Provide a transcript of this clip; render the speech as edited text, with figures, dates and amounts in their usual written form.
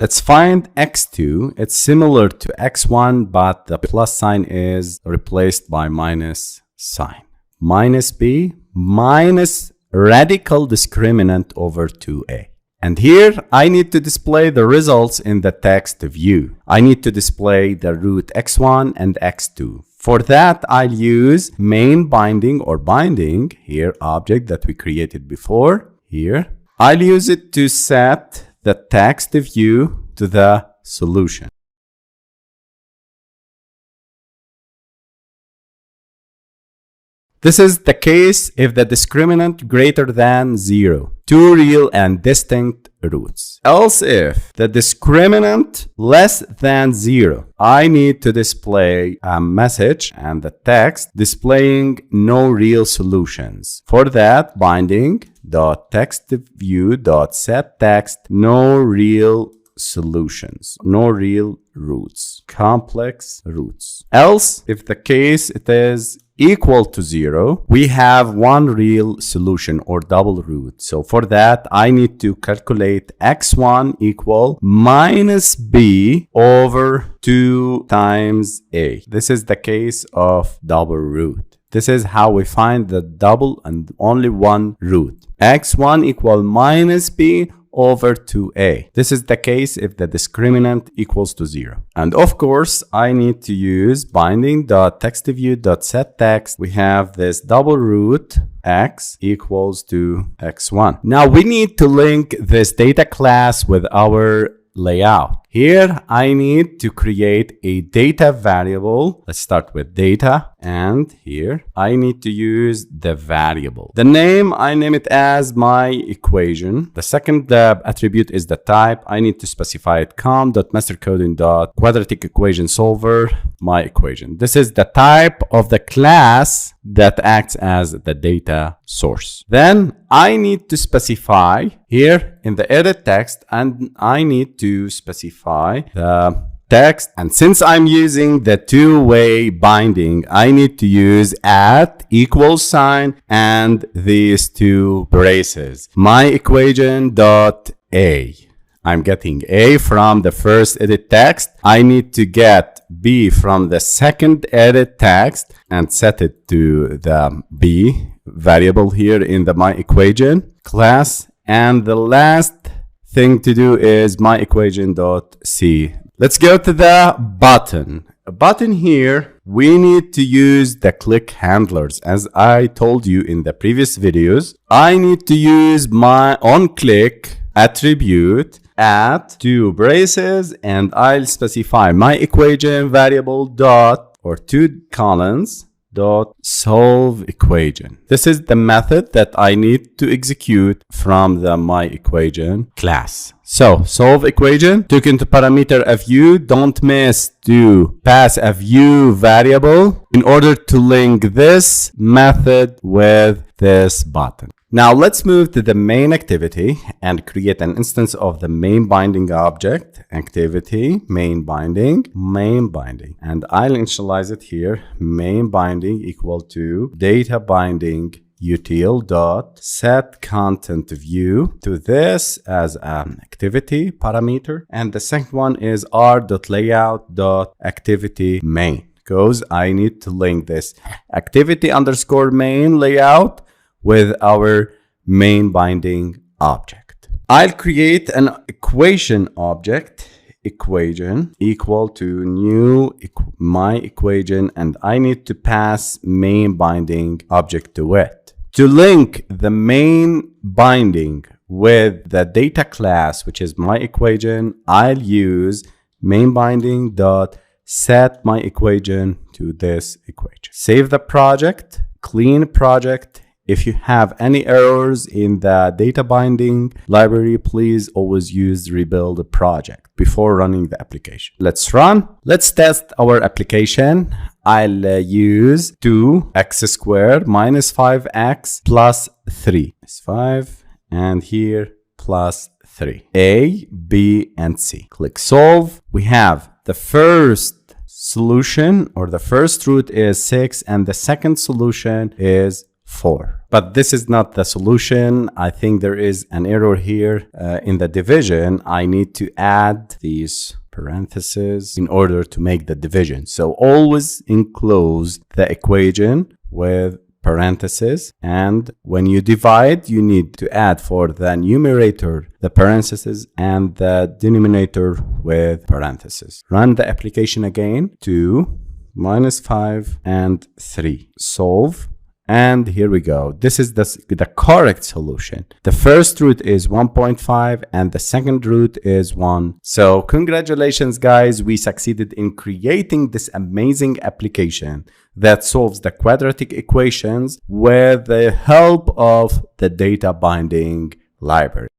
Let's find x2. It's similar to x1, but the plus sign is replaced by minus sign. Minus b minus radical discriminant over 2a. And here I need to display the results in the text view. I need to display the root x1 and x2. For that, I'll use main binding or binding here object that we created before here. I'll use it to set the text view to the solution. This is the case if the discriminant greater than 0, two real and distinct roots. Else if the discriminant less than 0, I need to display a message and the text displaying no real solutions. For that, binding.textView.setText no real solutions, no real roots, complex roots. Else if the case it is equal to 0, we have one real solution or double root. So for that, I need to calculate x1 equal minus b over 2 times a. This is the case of double root. This is how we find the double and only one root. x1 equal minus b over 2a. This is the case if the discriminant equals to 0. And of course, I need to use binding.textView.setText. We have this double root x equals to x1. Now we need to link this data class with our layout. Here I need to create a data variable. Let's start with data, and here I need to use the variable. The name, I name it as my equation. The second attribute is the type. I need to specify it com.mastercoding.quadratic equation solver, my equation. This is the type of the class that acts as the data source. Then I need to specify here in the edit text, and I need to specify the text. And since I'm using the two-way binding, I need to use @ equals sign and these two braces. My equation dot a. I'm getting a from the first edit text. I need to get b from the second edit text and set it to the b variable here in the my equation class. And the last thing to do is my equation dot c. Let's go to the button. A button here, we need to use the click handlers. As I told you in the previous videos, I need to use my onClick attribute at two braces, and I'll specify my equation variable dot or two colons dot solve equation. This is the method that I need to execute from the my equation class. So solve equation took into parameter a view. Don't miss to pass a view variable in order to link this method with this button. Now let's move to the main activity and create an instance of the main binding object. Activity, main binding, and I'll initialize it here. Main binding equal to data binding util dot set content view to this as an activity parameter, and the second one is r.layout.activity main, because I need to link this activity underscore main layout with our main binding object. I'll create an equation object, equation equal to new my equation, and I need to pass main binding object to it. To link the main binding with the data class, which is my equation, I'll use main binding dot set my equation to this equation. Save the project, clean project. If you have any errors in the data binding library, please always use rebuild the project before running the application. Let's run. Let's test our application. I'll use 2x squared minus 5x plus 3. It's 5 and here plus 3. A, B, and C. Click solve. We have the first solution, or the first root is 6, and the second solution is 4. But this is not the solution. I think there is an error here in the division. I need to add these parentheses in order to make the division. So always enclose the equation with parentheses, and when you divide, you need to add for the numerator the parentheses and the denominator with parentheses. Run the application again. 2, -5, and 3. Solve. And here we go. This is the correct solution. The first root is 1.5 and the second root is 1. So congratulations, guys. We succeeded in creating this amazing application that solves the quadratic equations with the help of the data binding library.